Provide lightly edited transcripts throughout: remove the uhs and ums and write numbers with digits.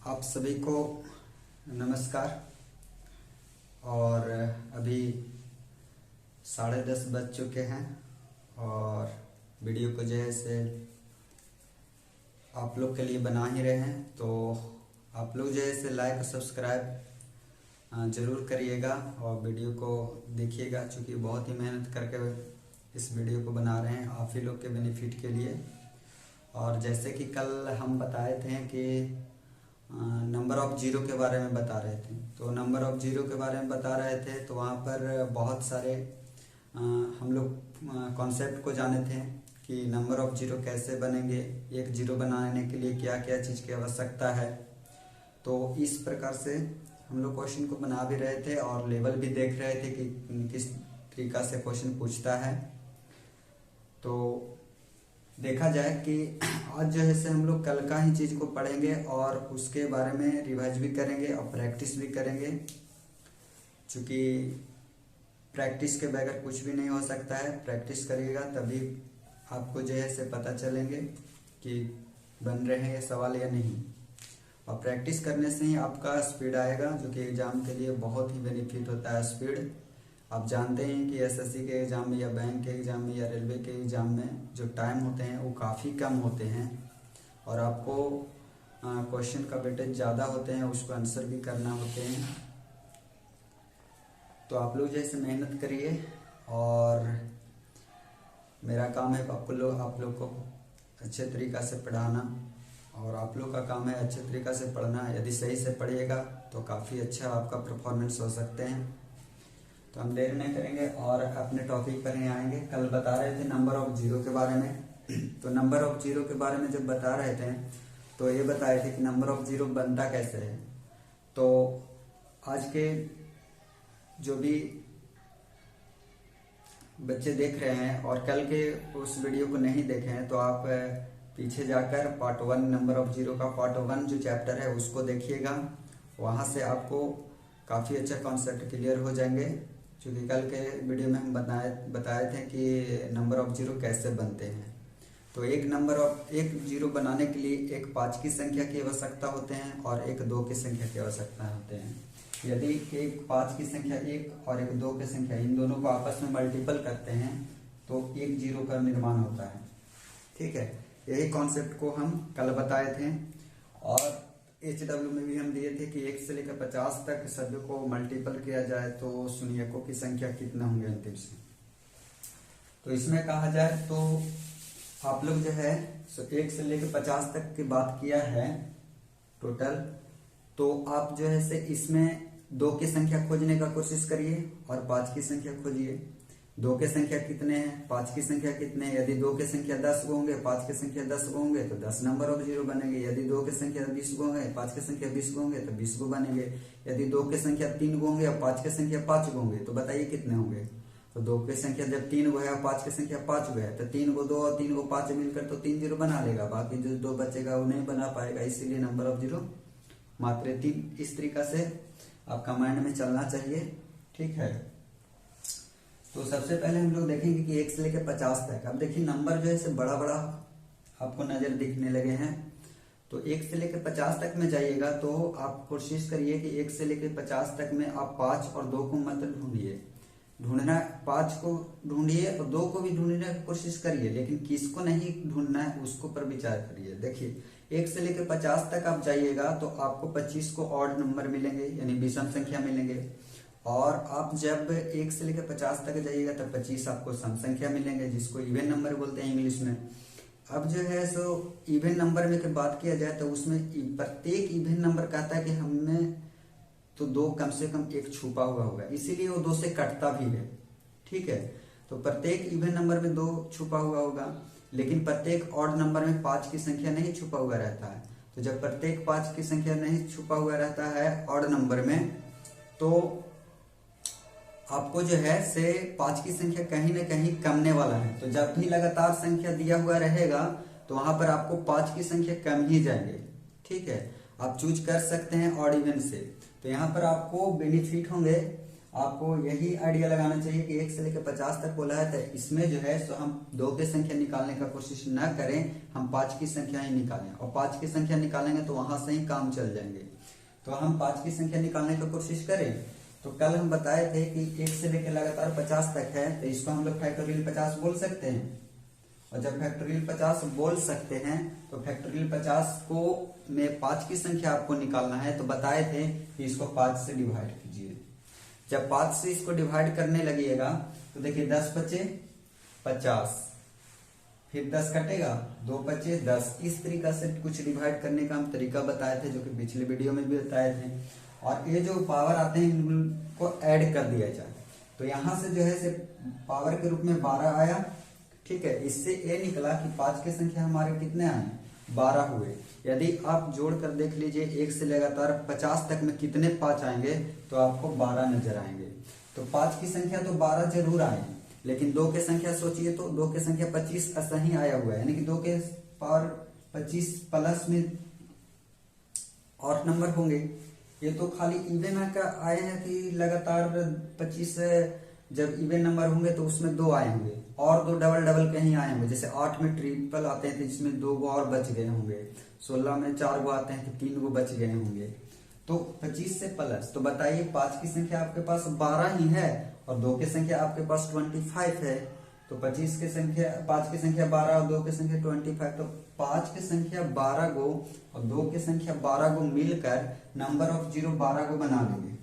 आप सभी को नमस्कार। और अभी 10:30 बज चुके हैं और वीडियो को जो है से आप लोग के लिए बना ही रहे हैं, तो आप लोग जो है से लाइक और सब्सक्राइब ज़रूर करिएगा और वीडियो को देखिएगा, क्योंकि बहुत ही मेहनत करके इस वीडियो को बना रहे हैं आप ही लोग के बेनिफिट के लिए। और जैसे कि कल हम बताए थे कि नंबर ऑफ जीरो के बारे में बता रहे थे, तो नंबर ऑफ जीरो के बारे में बता रहे थे, तो वहाँ पर बहुत सारे हम लोग कॉन्सेप्ट को जाने थे कि नंबर ऑफ जीरो कैसे बनेंगे, एक जीरो बनाने के लिए क्या क्या चीज़ की आवश्यकता है। तो इस प्रकार से हम लोग क्वेश्चन को बना भी रहे थे और लेवल भी देख रहे थे कि किस तरीका से क्वेश्चन पूछता है। तो देखा जाए कि आज जो है से हम लोग कल का ही चीज़ को पढ़ेंगे और उसके बारे में रिवाइज भी करेंगे और प्रैक्टिस भी करेंगे, क्योंकि प्रैक्टिस के बगैर कुछ भी नहीं हो सकता है। प्रैक्टिस करिएगा तभी आपको जो है से पता चलेंगे कि बन रहे हैं ये सवाल या नहीं। और प्रैक्टिस करने से ही आपका स्पीड आएगा, जो कि एग्ज़ाम के लिए बहुत ही बेनिफिट होता है स्पीड। आप जानते हैं कि एसएससी के एग्ज़ाम में या बैंक के एग्ज़ाम में या रेलवे के एग्ज़ाम में जो टाइम होते हैं वो काफ़ी कम होते हैं और आपको क्वेश्चन का वेटेज ज़्यादा होते हैं, उसको आंसर भी करना होते हैं। तो आप लोग जैसे मेहनत करिए और मेरा काम है आप लोग को अच्छे तरीक़ा से पढ़ाना और आप लोग का काम है अच्छे तरीक़ा से पढ़ना। यदि सही से पढ़िएगा तो काफ़ी अच्छा आपका परफॉर्मेंस हो सकते हैं। तो हम देर नहीं करेंगे और अपने टॉपिक पर ही आएंगे। कल बता रहे थे नंबर ऑफ जीरो के बारे में। तो नंबर ऑफ जीरो के बारे में जब बता रहे थे तो ये बताए थे कि नंबर ऑफ जीरो बनता कैसे है। तो आज के जो भी बच्चे देख रहे हैं और कल के उस वीडियो को नहीं देखे हैं, तो आप पीछे जाकर पार्ट 1 नंबर ऑफ जीरो का पार्ट 1 जो चैप्टर है उसको देखिएगा। वहाँ से आपको काफ़ी अच्छा कॉन्सेप्ट क्लियर हो जाएंगे, क्योंकि कल के वीडियो में हम बताए थे कि नंबर ऑफ जीरो कैसे बनते हैं। तो एक जीरो बनाने के लिए एक 5 की संख्या की आवश्यकता होते हैं और एक 2 की संख्या की आवश्यकता होते हैं। यदि एक 5 की संख्या एक और एक 2 की संख्या इन दोनों को आपस में मल्टीपल करते हैं तो एक जीरो का निर्माण होता है। ठीक है, यही कॉन्सेप्ट को हम कल बताए थे और HW में भी हम दिए थे कि 1 से लेकर 50 तक सभी को मल्टीपल किया जाए तो शून्यकों की संख्या कितना होंगे अंतिम से। तो इसमें कहा जाए तो आप लोग जो है 1 से लेकर 50 तक की बात किया है टोटल, तो आप जो है से इसमें 2 की संख्या खोजने का कोशिश करिए और 5 की संख्या खोजिए। 2 के संख्या कितने हैं, 5 की संख्या कितने हैं। यदि 2 के संख्या 10 गो होंगे, 5 की संख्या 10 गो होंगे तो 10 नंबर ऑफ जीरो बनेंगे। यदि 2 के संख्या 20 गो होंगे, 5 की संख्या 20 गो होंगे तो 20 गो बनेंगे। यदि 2 के संख्या 3 गो होंगे और 5 की संख्या 5 गो होंगे तो बताइए कितने होंगे। तो 2 की संख्या जब 3 गो है और 5 की संख्या 5 गो है तो 3 गो 2 और 3 गो 5 मिलकर तो 3 जीरो बना लेगा, बाकी जो 2 बचेगा वो नहीं बना पाएगा। इसीलिए नंबर ऑफ जीरो मात्र 3। इस तरीका से आपका माइंड में चलना चाहिए। ठीक है, तो सबसे पहले हम लोग देखेंगे कि 1 से लेकर 50 तक। अब देखिए नंबर जो है से बड़ा बड़ा आपको नजर दिखने लगे हैं, तो 1 से लेकर 50 तक में जाइएगा तो आप कोशिश करिए कि 1 से लेकर 50 तक में आप 5 और 2 को मत ढूंढना 5 को ढूंढिए और 2 को भी ढूंढने की कोशिश करिए, लेकिन किसको नहीं ढूंढना है उसको पर विचार करिए। देखिए 1 से लेकर 50 तक आप जाइएगा तो आपको 25 को ऑड नंबर मिलेंगे, यानी विषम संख्या मिलेंगे। और आप जब 1 से लेकर 50 तक जाइएगा तो 25 आपको सम संख्या मिलेंगे, जिसको इवन नंबर बोलते हैं इंग्लिश में। अब जो है सो इवन नंबर में की बात किया जाए तो उसमें प्रत्येक इवन नंबर कहता है कि हमें तो 2 कम से कम 1 छुपा हुआ होगा, इसीलिए वो 2 से कटता भी है। ठीक है, तो प्रत्येक इवन नंबर में 2 छुपा हुआ होगा, लेकिन प्रत्येक ऑड नंबर में 5 की संख्या नहीं छुपा हुआ रहता है। तो जब प्रत्येक 5 की संख्या नहीं छुपा हुआ रहता है ऑड नंबर में, तो आपको जो है से 5 की संख्या कहीं ना कहीं कमने वाला है। तो जब भी लगातार संख्या दिया हुआ रहेगा तो वहां पर आपको 5 की संख्या कम ही जाएंगे। ठीक है, आप चूज कर सकते हैं ऑड इवन से। तो यहाँ पर आपको बेनिफिट होंगे आपको यही आइडिया लगाना चाहिए कि 1 से लेकर 50 तक बोला है, तो इसमें जो है सो हम 2 की संख्या निकालने का कोशिश न करें, हम 5 की संख्या ही निकालें, और 5 की संख्या निकालेंगे तो वहां से ही काम चल जाएंगे। तो हम 5 की संख्या निकालने की कोशिश करें। तो कल हम बताए थे कि 1 से लेकर लगातार 50 तक है, तो इसको हम लोग फैक्टोरियल 50 बोल सकते हैं। और जब फैक्टोरियल 50 बोल सकते हैं तो फैक्टोरियल 50 को में 5 की संख्या आपको निकालना है, तो बताए थे कि इसको 5 से डिवाइड कीजिए। जब 5 से इसको डिवाइड करने लगिएगा तो देखिए 10 बचे 50, फिर 10 कटेगा, 2 बचे 10। इस तरीका से कुछ डिवाइड करने का हम तरीका बताए थे, जो कि पिछले वीडियो में भी बताए थे। और ये जो पावर आते हैं इनको ऐड कर दिया जाए, तो यहां से जो है पावर के रूप में 12 आया। ठीक है, इससे ये निकला कि 5 की संख्या हमारे कितने आए, 12 हुए। यदि आप जोड़ कर देख लीजिए 1 से लगातार 50 तक में कितने 5 आएंगे, तो आपको 12 नजर आएंगे। तो 5 की संख्या तो 12 जरूर आए, लेकिन 2 की संख्या सोचिए तो 2 की संख्या 25 ऐसा ही आया हुआ है, यानी कि 2 के पावर 25 प्लस में 8 नंबर होंगे। ये तो खाली इवन का आए हैं कि लगातार 25 जब इवन नंबर होंगे तो उसमें 2 आए होंगे, और 2 डबल डबल कहीं आए होंगे। जैसे 8 में ट्रिपल आते हैं तो जिसमें 2 गो और बच गए होंगे, 16 में 4 गो आते हैं तो 3 गो बच गए होंगे। तो 25 से प्लस, तो बताइए 5 की संख्या आपके पास 12 ही है और 2 की संख्या आपके पास 25 है। तो 25 की संख्या 5 की संख्या 12 और 2 की संख्या 25, तो 5 की संख्या 12 गो और 2 की संख्या 12 गो मिलकर नंबर ऑफ जीरो 12 गो बना लेंगे।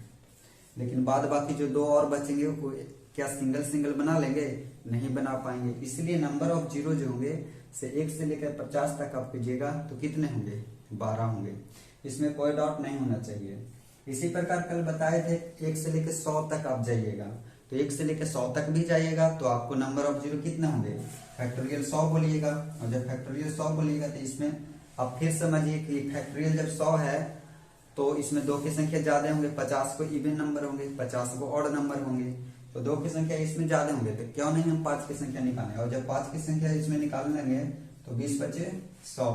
लेकिन बाद बाकी जो 2 और बचेंगे वो क्या सिंगल सिंगल बना लेंगे, नहीं बना पाएंगे। इसलिए नंबर ऑफ जीरो जो होंगे से 1 से लेकर 50 तक आप कीजिएगा तो कितने होंगे, 12 होंगे। इसमें कोई डाउट नहीं होना चाहिए। इसी प्रकार कल बताए थे 1 से लेकर 100 तक आप जाइएगा, तो 1 से लेकर 100 तक भी जाइएगा तो आपको नंबर ऑफ जीरो कितने होंगे, फैक्टोरियल 100 बोलिएगा। और जब फैक्टोरियल 100 बोलिएगा तो इसमें आप फिर समझिए कि फैक्टोरियल जब 100 है तो इसमें 2 की संख्या ज्यादा होंगे, 50 को इवन नंबर होंगे, 50 को ऑड नंबर होंगे, तो 2 की संख्या इसमें ज्यादा होंगे, तो क्यों नहीं हम 5 की संख्या निकालें। और जब 5 की संख्या इसमें निकालने लगे तो 20 बचे 100।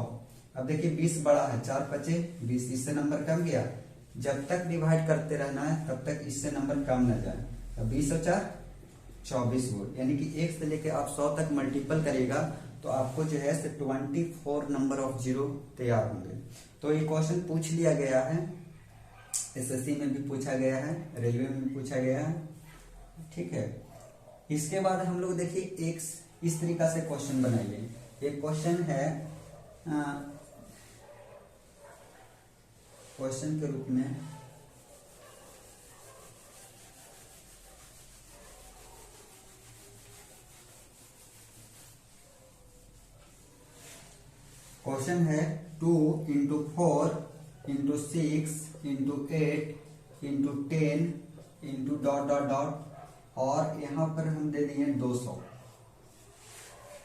अब देखिए 20 बड़ा है, 4 बचे 20, इससे नंबर कम गया। जब तक डिवाइड करते रहना है तब तक इससे नंबर कम न जाए। अब 20 और 4 24 हो, यानी कि 1 से लेकर आप 100 तक मल्टीपल करिएगा तो आपको जो है 24 नंबर ऑफ जीरो तैयार होंगे। तो ये क्वेश्चन पूछ लिया गया है, एसएससी में भी पूछा गया है, रेलवे में भी पूछा गया है। ठीक है, इसके बाद हम लोग देखिए एक इस तरीका से क्वेश्चन बनाइए। एक क्वेश्चन है क्वेश्चन के रूप में क्वेश्चन है 2 into 4 into 6 into 8 into 10 into dot dot dot, और यहाँ पर हम दे दिए 200।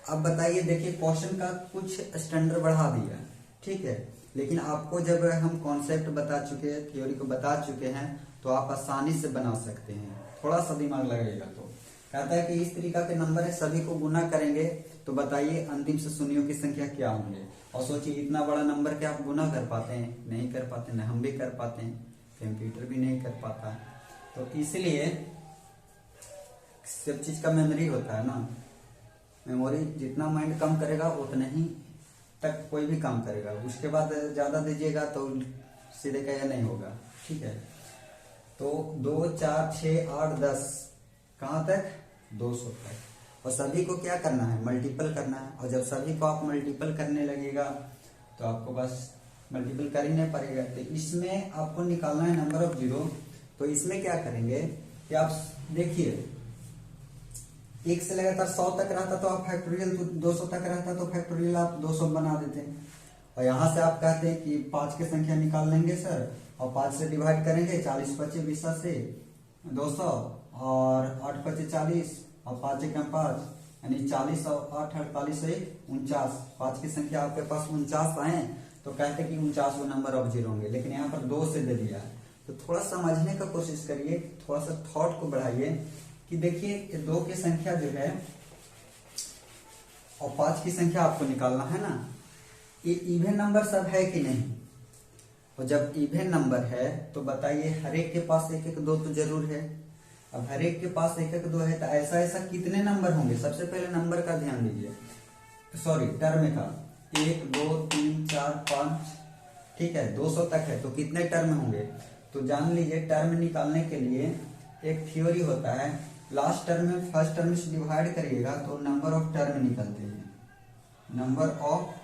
अब बताइए, देखिए क्वेश्चन का कुछ स्टैंडर्ड बढ़ा दिया, ठीक है, लेकिन आपको जब हम कॉन्सेप्ट बता चुके हैं, थ्योरी को बता चुके हैं, तो आप आसानी से बना सकते हैं। थोड़ा सा दिमाग लगाइएगा। तो कहता है कि इस तरीका के नंबर है, सभी को गुना करेंगे तो बताइए अंतिम से शून्यों की संख्या क्या होंगे। और सोचिए इतना बड़ा नंबर क्या आप गुना कर पाते हैं, नहीं कर पाते, न हम भी कर पाते हैं, कंप्यूटर भी नहीं कर पाता। तो इसलिए सब चीज का मेमोरी होता है ना, मेमोरी जितना माइंड कम करेगा उतना ही तक कोई भी काम करेगा। उसके बाद ज्यादा दीजिएगा तो सीधे कहा नहीं होगा। ठीक है, तो 2 4 6 8 10 कहाँ तक, 200 तक। और सभी को क्या करना है, मल्टीपल करना है। और जब सभी को आप मल्टीपल करने लगेगा तो आपको बस मल्टीपल कर ही नहीं पड़ेगा। तो इसमें आपको निकालना है नंबर ऑफ जीरो। तो इसमें क्या करेंगे कि आप देखिए 1 से लगातार 100 तक रहता तो आप फैक्टोरियल 200 तक रहता तो फैक्टोरियल आप 200 बना देते। और यहाँ से आप कहते हैं कि 5 की संख्या निकाल लेंगे सर, और 5 से डिवाइड करेंगे, 40 25 20 से 200 और 8 25 40 और 5 1 5, यानी 40 और 8 48 49। 5 की संख्या आपके पास 49 आए तो कहते कि 49 नंबर ऑफ जीरो होंगे, लेकिन यहाँ पर 2 से दे दिया। तो थोड़ा समझने का कोशिश करिए, थोड़ा सा थॉट को बढ़ाइए कि देखिए 2 की संख्या जो है और 5 की संख्या आपको निकालना है ना, ये इवन नंबर सब है कि नहीं। और जब इवन नंबर है तो बताइए हर एक के पास 1 1 2 तो जरूर है। अब हर एक के पास एक एक दो है, तो ऐसा ऐसा कितने नंबर होंगे? सबसे पहले नंबर का ध्यान दीजिए, सॉरी टर्म का, 1 2 3 4 5, ठीक है 200 तक है, तो कितने टर्म होंगे? तो जान लीजिए टर्म निकालने के लिए एक थ्योरी होता है, लास्ट टर्म में फर्स्ट टर्म से डिवाइड करिएगा तो नंबर ऑफ टर्म निकलते हैं, नंबर ऑफ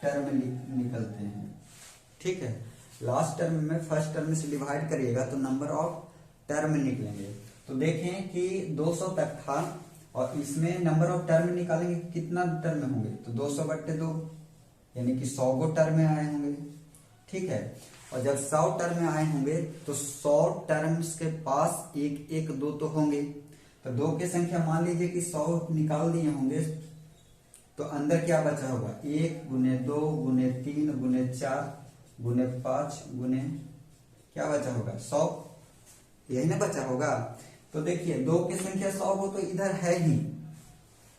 टर्म निकलते हैं, ठीक है। लास्ट टर्म में फर्स्ट टर्म से डिवाइड करिएगा तो नंबर ऑफ टर्म निकलेंगे। तो देखें कि 200 तक था और इसमें नंबर ऑफ टर्म निकालेंगे, कितना टर्म होंगे? तो 200/2, यानी कि 100 गो टर्म आए होंगे, ठीक है। और जब 100 टर्म आए होंगे तो 100 टर्म्स के पास एक एक दो तो होंगे, तो दो की संख्या मान लीजिए कि 100 निकाल दिए होंगे, तो अंदर क्या बचा होगा? 1 गुने 2 गुने 3 गुने 4 गुने 5 गुने क्या बचा होगा? 100, यही ना बचा होगा। तो देखिए दो की संख्या 100 हो तो इधर है ही,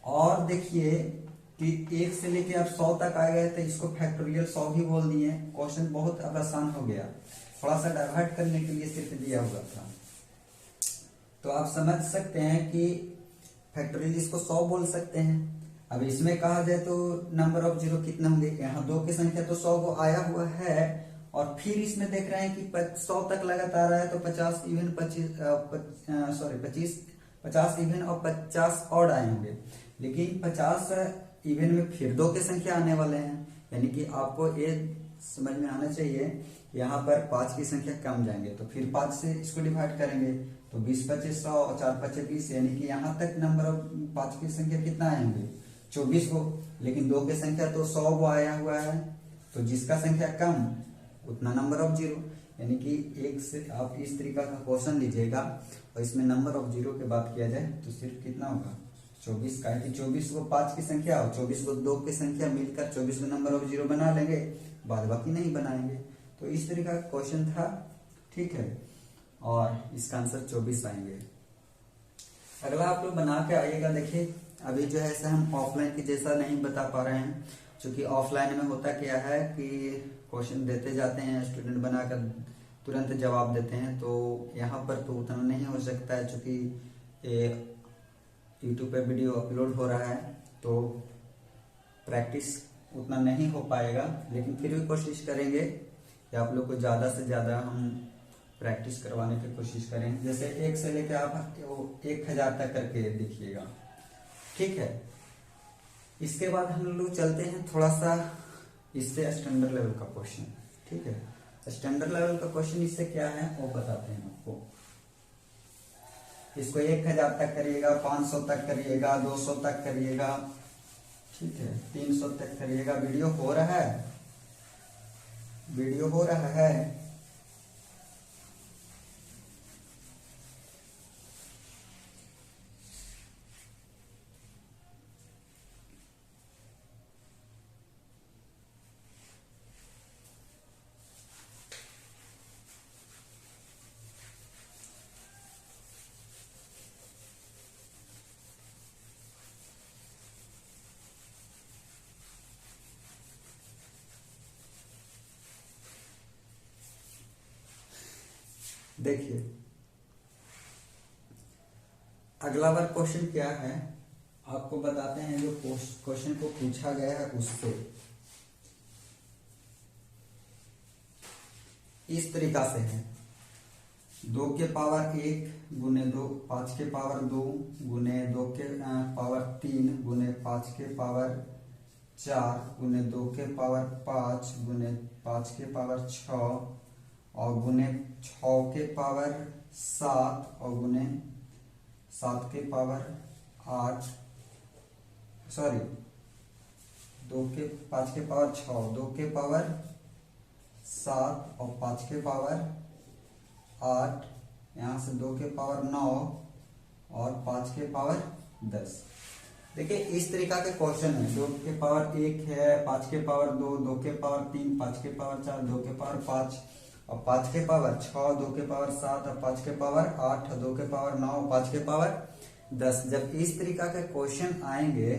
और देखिए कि 1 से लेके अब 100 तक आ गए, तो इसको फैक्टोरियल 100 भी बोल दिए। क्वेश्चन बहुत अब आसान हो गया, थोड़ा सा डाइवर्ट करने के लिए सिर्फ दिया हुआ था। तो आप समझ सकते हैं कि फैक्टोरियल इसको 100 बोल सकते हैं। अब इसमें कहा जाए तो नंबर ऑफ जीरो कितने होंगे? यहाँ दो की संख्या तो 100 को आया हुआ है, और फिर इसमें देख रहे हैं कि 100 तक लगातार आया, तो 50 इवन 50 इवन और 50 ऑड आए होंगे, लेकिन 50 इवन में फिर दो की संख्या आने वाले हैं, यानी कि आपको ये समझ में आना चाहिए यहाँ पर 5 की संख्या कम जाएंगे, तो फिर 5 से इसको डिवाइड करेंगे तो 20 25 100 और 4 5 20, यानी कि यहाँ तक नंबर ऑफ 5 की संख्या कितना आएंगे? 24 को, लेकिन दो की संख्या तो 100 को आया हुआ है, तो जिसका संख्या कम उतना नंबर ऑफ जीरो, यानी कि एक से आप इस तरीका का क्वेश्चन लीजिएगा और इसमें नंबर ऑफ जीरो की बात किया जाए तो सिर्फ कितना होगा? 24 का, कि 24 को 5 की संख्या और 24 को 2 की संख्या मिलकर 24 को नंबर ऑफ जीरो बना लेंगे, बाद बाकी नहीं बनाएंगे। तो इस तरीका का क्वेश्चन था, ठीक है, और इसका आंसर 24 आएंगे। अगला आप लोग बना के आइएगा। देखिए अभी जो है ऐसा हम ऑफलाइन की जैसा नहीं बता पा रहे हैं, क्योंकि ऑफलाइन में होता क्या है कि क्वेश्चन देते जाते हैं, स्टूडेंट बनाकर तुरंत जवाब देते हैं, तो यहाँ पर तो उतना नहीं हो सकता है, क्योंकि यूट्यूब पे वीडियो अपलोड हो रहा है, तो प्रैक्टिस उतना नहीं हो पाएगा, लेकिन फिर भी कोशिश करेंगे कि आप लोग को ज़्यादा से ज़्यादा हम प्रैक्टिस करवाने की कोशिश करें। जैसे 1 से लेकर आप 1000 तक करके देखिएगा, ठीक है। इसके बाद हम लोग चलते हैं थोड़ा सा इससे स्टैंडर्ड लेवल का क्वेश्चन, ठीक है। स्टैंडर्ड लेवल का क्वेश्चन इससे क्या है वो बताते हैं आपको। इसको 1000 तक करिएगा, 500 तक करिएगा, 200 तक करिएगा, ठीक है, 300 तक करिएगा। वीडियो हो रहा है, वीडियो हो रहा है। देखिए अगला बार क्वेश्चन क्या है आपको बताते हैं, जो क्वेश्चन को पूछा गया है उससे। इस तरीका से है, 2 के पावर 1 गुने 2, 5 के पावर 2 गुने 2 के पावर 3 गुने 5 के पावर 4 गुने 2 के पावर 5 गुने 5 के पावर 6 और गुने 6 के पावर 7 और गुने 7 के पावर 8, सॉरी 5 के पावर 6, 2 के पावर 7 और 5 के पावर 8, यहाँ से 2 के पावर 9 और 5 के पावर 10। देखिए इस तरीका के क्वेश्चन है, 2 के पावर 1 है, 5 के पावर 2, 2 के पावर 3, 5 के पावर 4, 2 के पावर 5 और 5 के पावर 6, 2 के पावर 7 और 5 के पावर 8, 2 के पावर 9 और 5 के पावर 10। जब इस तरीका के क्वेश्चन आएंगे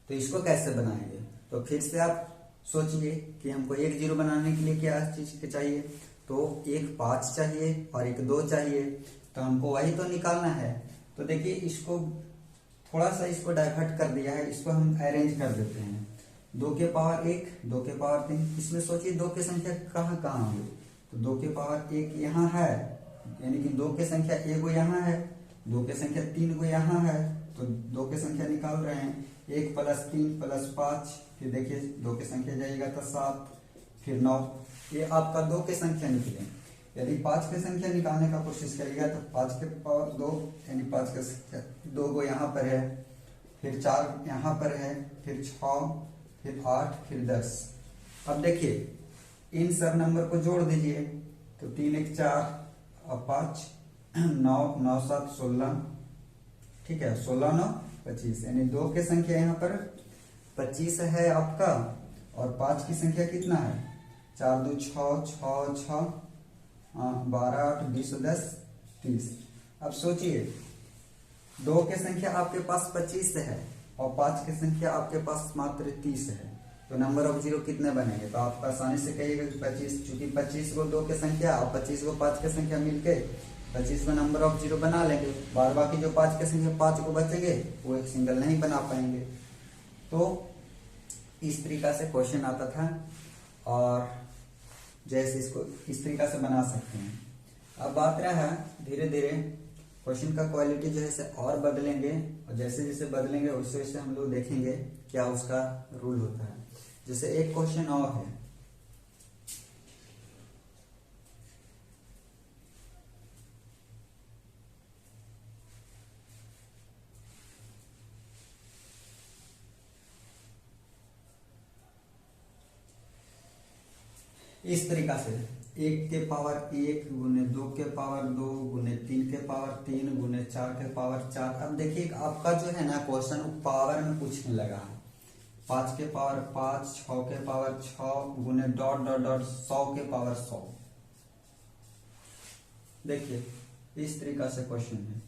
तो इसको कैसे बनाएंगे? तो फिर से आप सोचिए कि हमको एक जीरो बनाने के लिए क्या चीज चाहिए, तो एक 5 चाहिए और एक 2 चाहिए। तो हमको वही तो निकालना है। तो देखिए इसको थोड़ा सा इसको डाइवर्ट कर दिया है, इसको हम अरेंज कर देते हैं। 2 के पावर 1, 2 के पावर 3, इसमें सोचिए 2 की संख्या कहाँ कहाँ होगी। तो 2 के पावर 1 यहाँ है, यानी कि 2 की संख्या 1 गो यहाँ है, 2 की संख्या 3 गो यहाँ है, तो 2 की संख्या निकाल रहे हैं। 1 + 3 + 5, फिर देखिए 2 की संख्या जाएगा तो 7, फिर 9, ये आपका 2 की संख्या निकले। यदि 5 की संख्या निकालने का कोशिश करिएगा तो 5 के पावर 2, यानी 5 की संख्या 2 गो यहाँ पर है, फिर 4 यहाँ पर है, फिर 6, फिर 8, फिर 10। अब देखिए इन सब नंबर को जोड़ दीजिए, तो 3 1 4 और 5 9 9 7 16, ठीक है, 16 9 25, यानी 2 की संख्या यहाँ पर 25 है आपका, और 5 की संख्या कितना है, 4 2 6 6 6 12 8 20 10 30। अब सोचिए 2 की संख्या आपके पास 25 है और 5 की संख्या आपके पास मात्र 30 है, तो नंबर ऑफ जीरो कितने बनेंगे। तो आप आसानी से कहिएगा कि 25, चूंकि 25 को 2 की संख्या और 25 को 5 की संख्या मिलके 25 को नंबर ऑफ जीरो बना लेंगे। बार बाकी जो 5 की संख्या 5 को बचेंगे वो एक सिंगल नहीं बना पाएंगे। तो इस तरीका से क्वेश्चन आता था, और जैसे इसको इस तरीका से बना सकते हैं। अब बात रहा है धीरे धीरे क्वेश्चन का क्वालिटी जो है से और बदलेंगे, और जैसे जैसे बदलेंगे वैसे वैसे हम लोग देखेंगे क्या उसका रूल होता है। जैसे एक क्वेश्चन और है, इस तरीका से 1 के पावर 1 गुने 2 के पावर 2 गुने 3 के पावर 3 गुने 4 के पावर 4। अब देखिए आपका जो है ना क्वेश्चन पावर में पूछने लगा है। 5 के पावर 5, 6 के पावर 6 गुने डॉट डॉट डॉट 100 के पावर 100। देखिए इस तरीका से क्वेश्चन है।